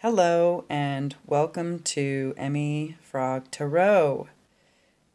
Hello and welcome to Emmy Frog Tarot.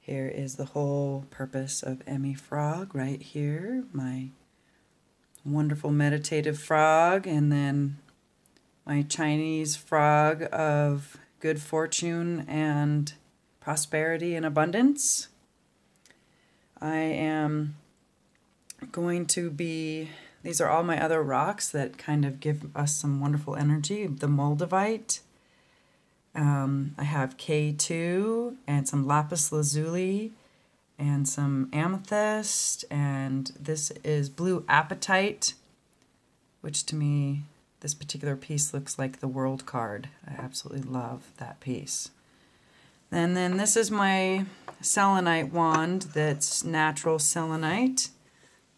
Here is the whole purpose of Emmy Frog right here. My wonderful meditative frog, and then my Chinese frog of good fortune and prosperity and abundance. I am going to be... These are all my other rocks that kind of give us some wonderful energy. The Moldavite. I have K2 and some lapis lazuli and some amethyst. And this is blue apatite, which to me, this particular piece looks like the World card. I absolutely love that piece. And then this is my selenite wand that's natural selenite.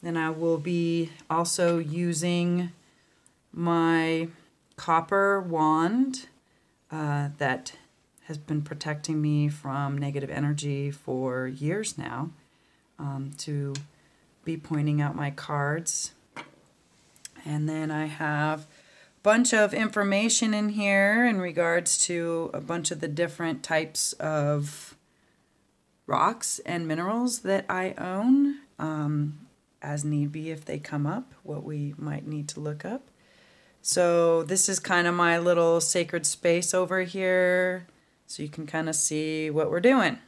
Then I will be also using my copper wand that has been protecting me from negative energy for years now, to be pointing out my cards. And then I have a bunch of information in here in regards to a bunch of the different types of rocks and minerals that I own. As need be if they come up, what we might need to look up. So this is kind of my little sacred space over here, so you can kind of see what we're doing.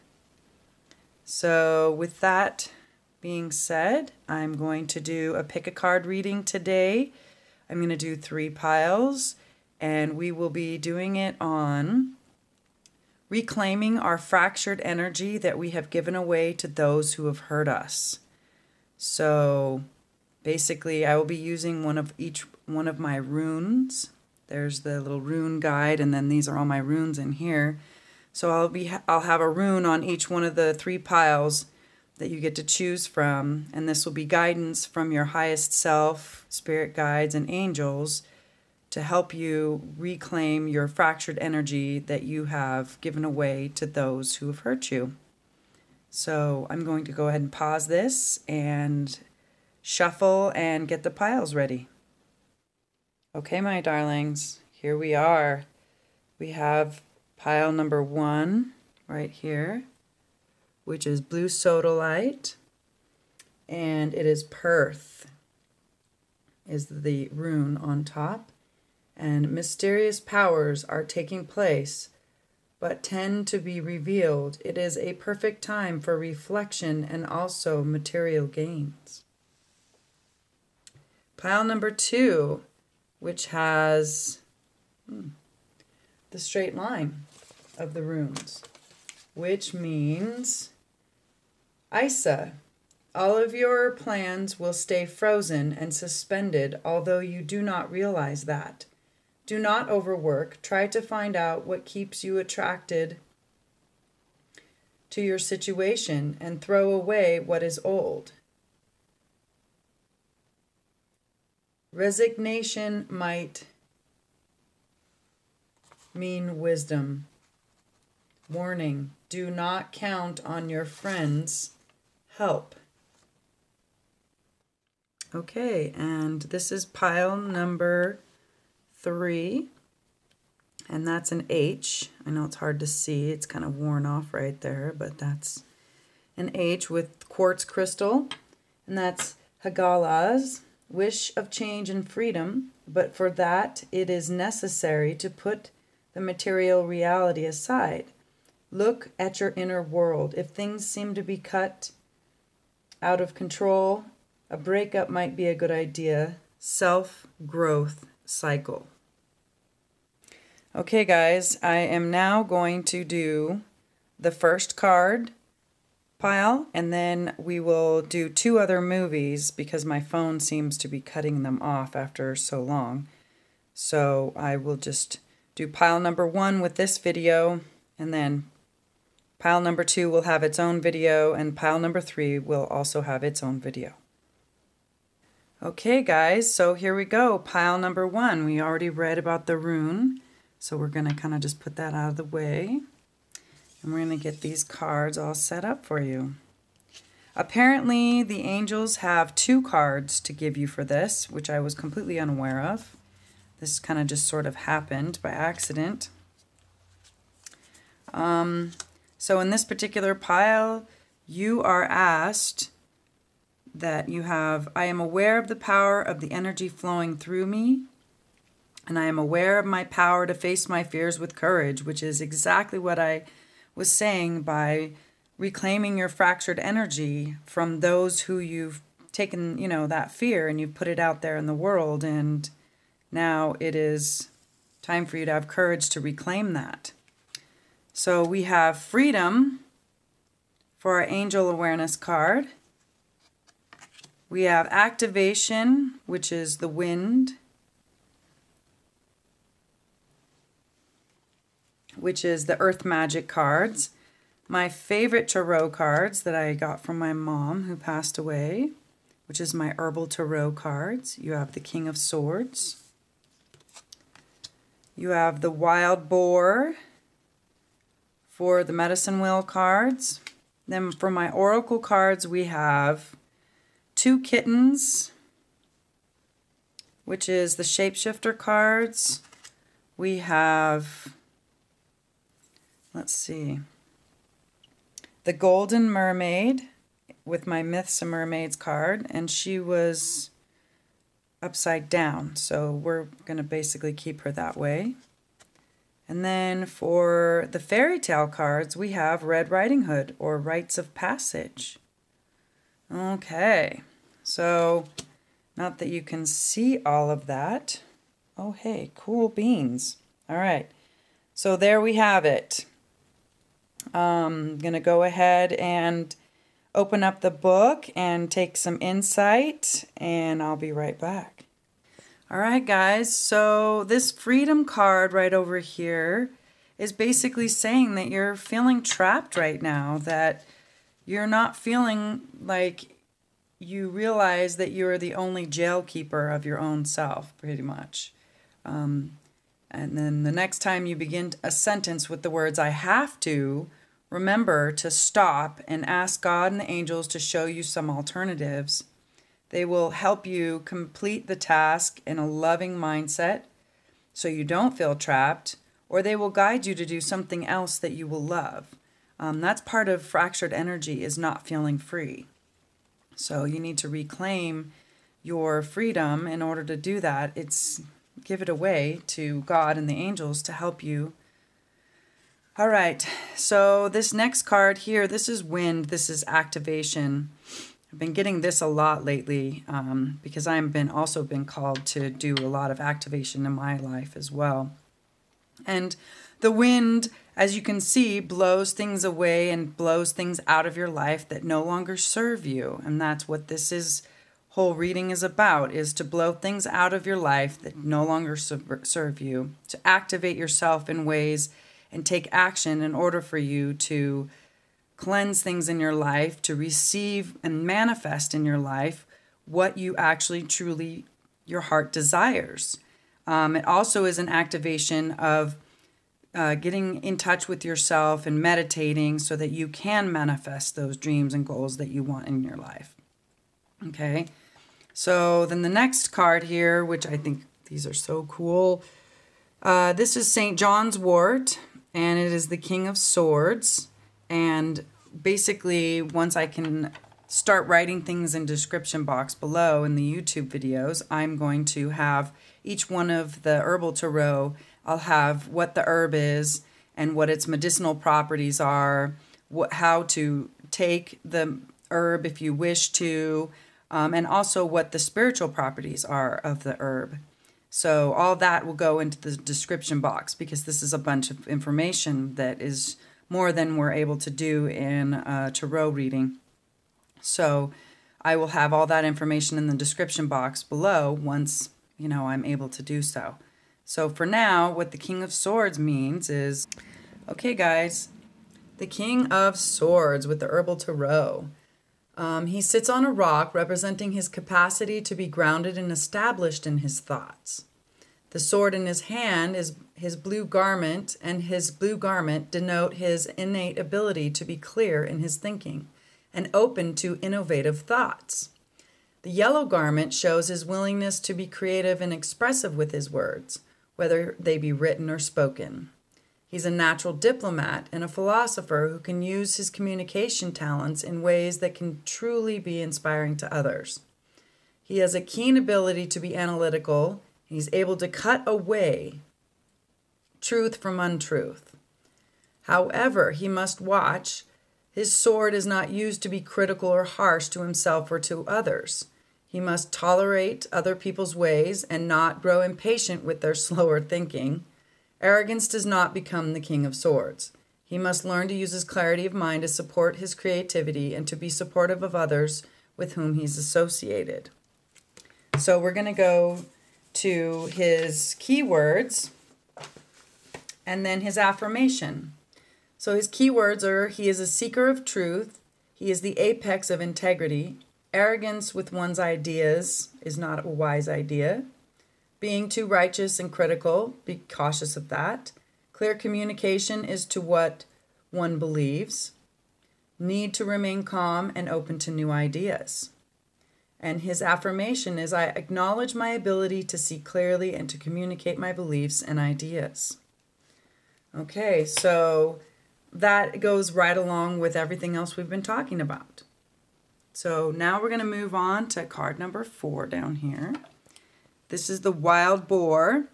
So with that being said, I'm going to do a pick a card reading today. I'm going to do 3 piles, and we will be doing it on reclaiming our fractured energy that we have given away to those who have hurt us. So basically I will be using each one of my runes. There's the little rune guide, and then these are all my runes in here. So I'll have a rune on each one of the 3 piles that you get to choose from, and this will be guidance from your highest self, spirit guides, and angels to help you reclaim your fractured energy that you have given away to those who have hurt you. So I'm going to go ahead and pause this and shuffle and get the piles ready. Okay, my darlings, here we are. We have pile number 1 right here, which is blue sodalite, and it is Perth, is the rune on top. And mysterious powers are taking place, but tend to be revealed. It is a perfect time for reflection and also material gains. Pile number 2, which has the straight line of the runes, which means Isa. All of your plans will stay frozen and suspended, although you do not realize that. Do not overwork. Try to find out what keeps you attracted to your situation and throw away what is old. Resignation might mean wisdom. Warning, do not count on your friends' help. Okay, and this is pile number 3, and that's an H. I know it's hard to see, it's kind of worn off right there, but that's an H with quartz crystal, and that's Hagala's wish of change and freedom, but for that it is necessary to put the material reality aside. Look at your inner world. If things seem to be cut out of control, a breakup might be a good idea. Self-growth cycle. Okay, guys, I am now going to do the first card pile, and then we will do 2 other movies because my phone seems to be cutting them off after so long. So I will just do pile number 1 with this video, and then pile number 2 will have its own video, and pile number 3 will also have its own video. Okay, guys, so here we go. Pile number 1. We already read about the rune, so we're going to kind of just put that out of the way. And we're going to get these cards all set up for you. Apparently, the angels have 2 cards to give you for this, which I was completely unaware of. This kind of just sort of happened by accident. So in this particular pile, you are asked that you have, I am aware of the power of the energy flowing through me, and I am aware of my power to face my fears with courage, which is exactly what I was saying by reclaiming your fractured energy from those who you've taken, you know, that fear and you've put it out there in the world. And now it is time for you to have courage to reclaim that. So we have freedom for our angel awareness card. We have activation, which is the wind, which is the earth magic cards. My favorite tarot cards that I got from my mom who passed away, which is my herbal tarot cards. You have the King of Swords. You have the Wild Boar for the medicine wheel cards. Then for my oracle cards, we have 2 kittens, which is the shapeshifter cards. We have, let's see, the Golden Mermaid with my Myths and Mermaids card, and she was upside down, so we're going to basically keep her that way. And then for the fairy tale cards, we have Red Riding Hood or Rites of Passage. Okay, so not that you can see all of that. Oh, hey, cool beans. All right, so there we have it. I'm going to go ahead and open up the book and take some insight, and I'll be right back. All right, guys, so this freedom card right over here is basically saying that you're feeling trapped right now, that you're not feeling like you realize that you're the only jailkeeper of your own self, pretty much. And then the next time you begin a sentence with the words, I have to, remember to stop and ask God and the angels to show you some alternatives. They will help you complete the task in a loving mindset so you don't feel trapped, or they will guide you to do something else that you will love. That's part of fractured energy, is not feeling free. So you need to reclaim your freedom. In order to do that, it's give it away to God and the angels to help you. All right, so this next card here, this is wind, this is activation. I've been getting this a lot lately because I've also been called to do a lot of activation in my life as well. And the wind, as you can see, blows things away and blows things out of your life that no longer serve you. And that's what this whole reading is about, is to blow things out of your life that no longer serve you, to activate yourself in ways and take action in order for you to cleanse things in your life, to receive and manifest in your life what you actually truly, your heart desires. It also is an activation of getting in touch with yourself and meditating so that you can manifest those dreams and goals that you want in your life. Okay, so then the next card here, which I think these are so cool. This is St. John's wort, and it is the King of Swords. And basically, once I can start writing things in description box below in the YouTube videos, I'm going to have each one of the herbal tarot, I'll have what the herb is and what its medicinal properties are, how to take the herb if you wish to, and also what the spiritual properties are of the herb. So all that will go into the description box because this is a bunch of information that is more than we're able to do in a tarot reading. So I will have all that information in the description box below once, I'm able to do so. So for now, what the King of Swords means is, okay guys, the King of Swords with the herbal tarot. He sits on a rock representing his capacity to be grounded and established in his thoughts. The sword in his hand is his blue garment, and his blue garment denote his innate ability to be clear in his thinking and open to innovative thoughts. The yellow garment shows his willingness to be creative and expressive with his words, whether they be written or spoken. He's a natural diplomat and a philosopher who can use his communication talents in ways that can truly be inspiring to others. He has a keen ability to be analytical. He's able to cut away truth from untruth. However, he must watch. His sword is not used to be critical or harsh to himself or to others. He must tolerate other people's ways and not grow impatient with their slower thinking. Arrogance does not become the king of swords. He must learn to use his clarity of mind to support his creativity and to be supportive of others with whom he's associated. So we're going to go to his keywords and then his affirmation. So his keywords are: he is a seeker of truth. He is the apex of integrity. Arrogance with one's ideas is not a wise idea. Being too righteous and critical, be cautious of that. Clear communication is to what one believes. Need to remain calm and open to new ideas. And his affirmation is: I acknowledge my ability to see clearly and to communicate my beliefs and ideas. Okay, so that goes right along with everything else we've been talking about. So now we're going to move on to card number 4 down here. This is the wild boar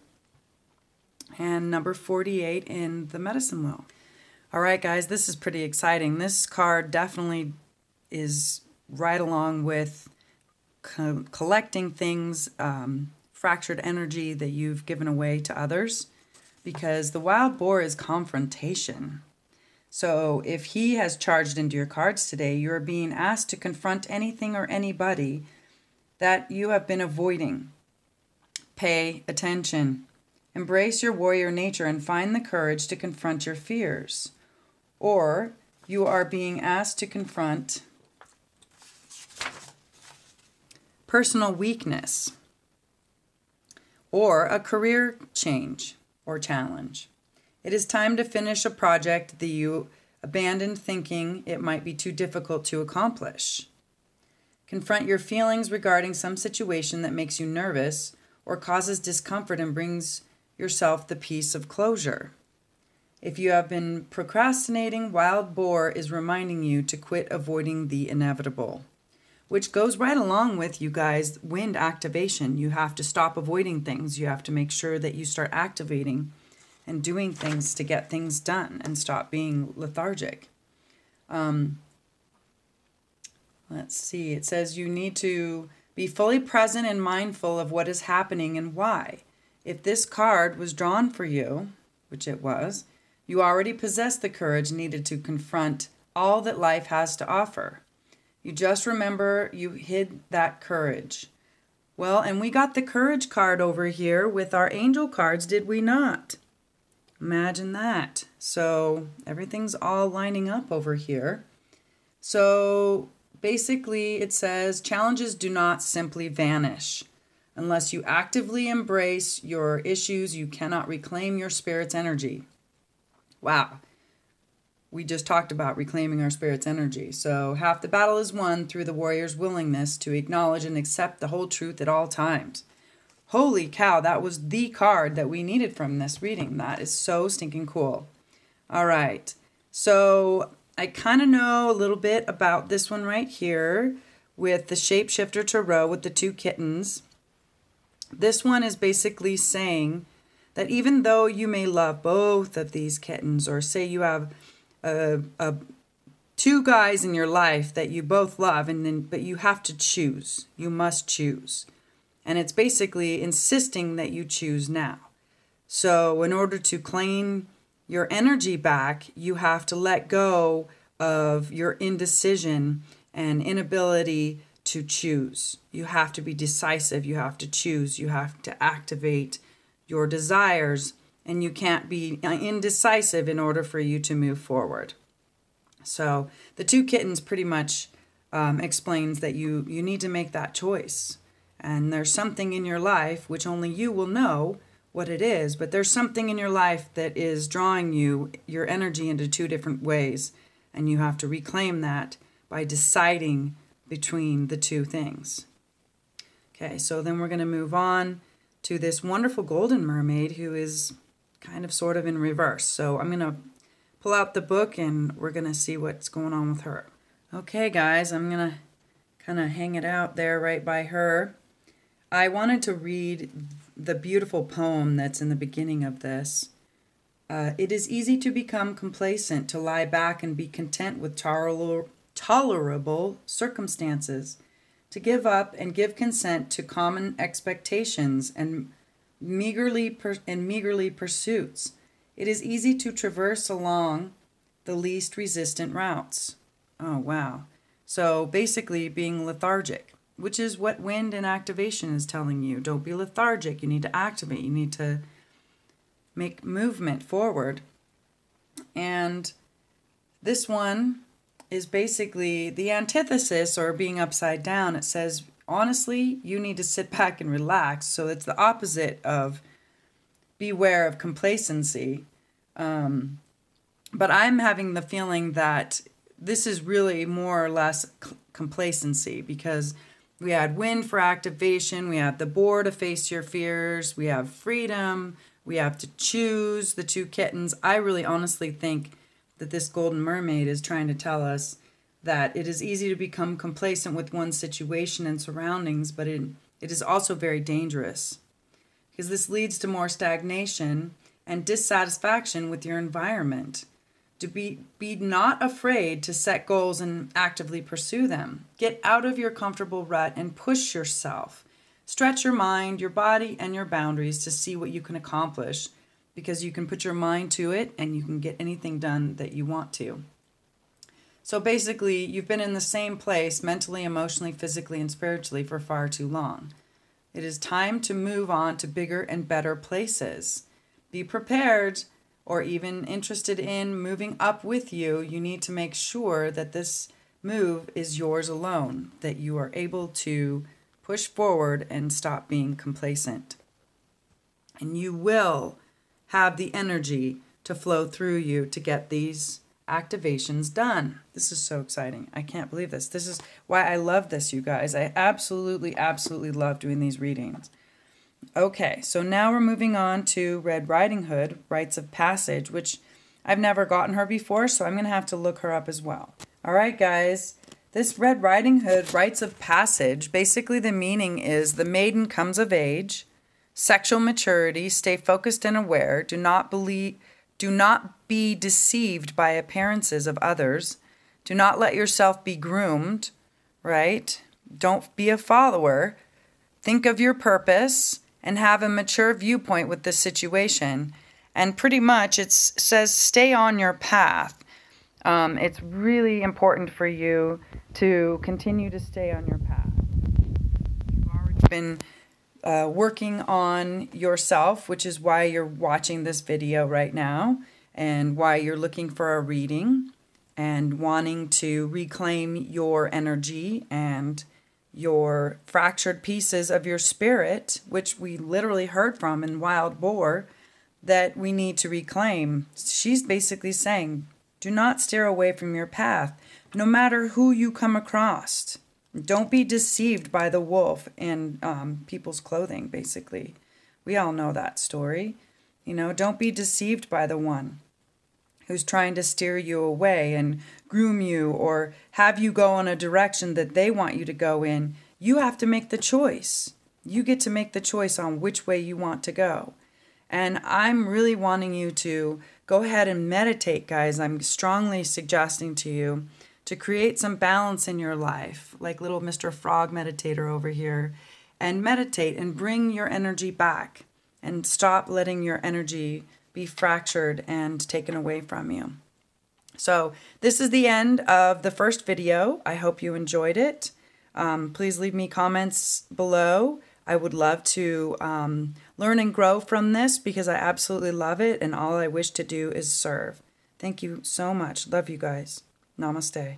and number 48 in the medicine wheel. All right, guys, this is pretty exciting. This card definitely is right along with collecting things, fractured energy that you've given away to others, because the wild boar is confrontation. So if he has charged into your cards today, you're being asked to confront anything or anybody that you have been avoiding. Pay attention. Embrace your warrior nature and find the courage to confront your fears. Or you are being asked to confront personal weakness or a career change or challenge. It is time to finish a project that you abandoned thinking it might be too difficult to accomplish. Confront your feelings regarding some situation that makes you nervous or causes discomfort and brings yourself the peace of closure. If you have been procrastinating, wild boar is reminding you to quit avoiding the inevitable, which goes right along with, you guys, wind activation. You have to stop avoiding things. You have to make sure that you start activating and doing things to get things done and stop being lethargic. Let's see. It says you need to be fully present and mindful of what is happening and why. If this card was drawn for you, which it was, you already possess the courage needed to confront all that life has to offer. You just remember you hid that courage. Well, and we got the courage card over here with our angel cards, did we not? Imagine that. So everything's all lining up over here. So basically it says challenges do not simply vanish. Unless you actively embrace your issues, you cannot reclaim your spirit's energy. Wow. We just talked about reclaiming our spirit's energy. So half the battle is won through the warrior's willingness to acknowledge and accept the whole truth at all times. Holy cow, that was the card that we needed from this reading. That is so stinking cool. All right. So I kind of know a little bit about this one right here with the Shapeshifter Tarot with the 2 kittens. This one is basically saying that even though you may love both of these kittens, or say you have 2 guys in your life that you both love, but you have to choose. You must choose. And it's basically insisting that you choose now. So in order to claim your energy back, you have to let go of your indecision and inability to choose. You have to be decisive. You have to choose. You have to activate your desires. And you can't be indecisive in order for you to move forward. So the 2 kittens pretty much explains that you need to make that choice. And there's something in your life, which only you will know what it is, but there's something in your life that is drawing your energy into 2 different ways. And you have to reclaim that by deciding between the 2 things. Okay, so then we're going to move on to this wonderful golden mermaid who is kind of sort of in reverse. So I'm going to pull out the book and we're going to see what's going on with her. Okay, guys, I'm going to kind of hang it out there right by her. I wanted to read the beautiful poem that's in the beginning of this. It is easy to become complacent, to lie back and be content with tolerable circumstances, to give up and give consent to common expectations and meagerly pursuits. It is easy to traverse along the least resistant routes. Oh, wow. So basically being lethargic, which is what wind and activation is telling you. Don't be lethargic. You need to activate. You need to make movement forward. And this one is basically the antithesis, or being upside down. It says, honestly, you need to sit back and relax. So it's the opposite of beware of complacency. But I'm having the feeling that this is really more or less complacency, because we had wind for activation, we have the boar to face your fears, we have freedom, we have to choose the two kittens. I really honestly think that this golden mermaid is trying to tell us that it is easy to become complacent with one's situation and surroundings, but it is also very dangerous, because this leads to more stagnation and dissatisfaction with your environment. To be not afraid to set goals and actively pursue them. Get out of your comfortable rut and push yourself. Stretch your mind, your body, and your boundaries to see what you can accomplish, because you can put your mind to it and you can get anything done that you want to. So basically, you've been in the same place mentally, emotionally, physically, and spiritually for far too long. It is time to move on to bigger and better places. Be prepared, or even interested in moving up with you. You need to make sure that this move is yours alone, that you are able to push forward and stop being complacent. And you will have the energy to flow through you to get these activations done. This is so exciting. I can't believe this. This is why I love this, you guys. I absolutely, absolutely love doing these readings. Okay, so now we're moving on to Red Riding Hood, Rites of Passage, which I've never gotten her before, so I'm going to have to look her up as well. All right, guys, this Red Riding Hood, Rites of Passage, basically the meaning is the maiden comes of age, sexual maturity, stay focused and aware, do not be deceived by appearances of others, do not let yourself be groomed, right? Don't be a follower, think of your purpose, and have a mature viewpoint with this situation. And pretty much it says stay on your path. It's really important for you to continue to stay on your path. You've already been working on yourself, which is why you're watching this video right now, and why you're looking for a reading and wanting to reclaim your energy and your fractured pieces of your spirit, which we literally heard from in Wild Boar, that we need to reclaim. She's basically saying, do not steer away from your path, no matter who you come across. Don't be deceived by the wolf in people's clothing, basically. We all know that story. You know, don't be deceived by the one who's trying to steer you away and groom you or have you go in a direction that they want you to go in. You have to make the choice. You get to make the choice on which way you want to go. And I'm really wanting you to go ahead and meditate, guys. I'm strongly suggesting to you to create some balance in your life, like little Mr. Frog meditator over here, and meditate and bring your energy back and stop letting your energy be fractured and taken away from you. So this is the end of the first video. I hope you enjoyed it. Please leave me comments below. I would love to learn and grow from this because I absolutely love it, and all I wish to do is serve. Thank you so much. Love you guys. Namaste.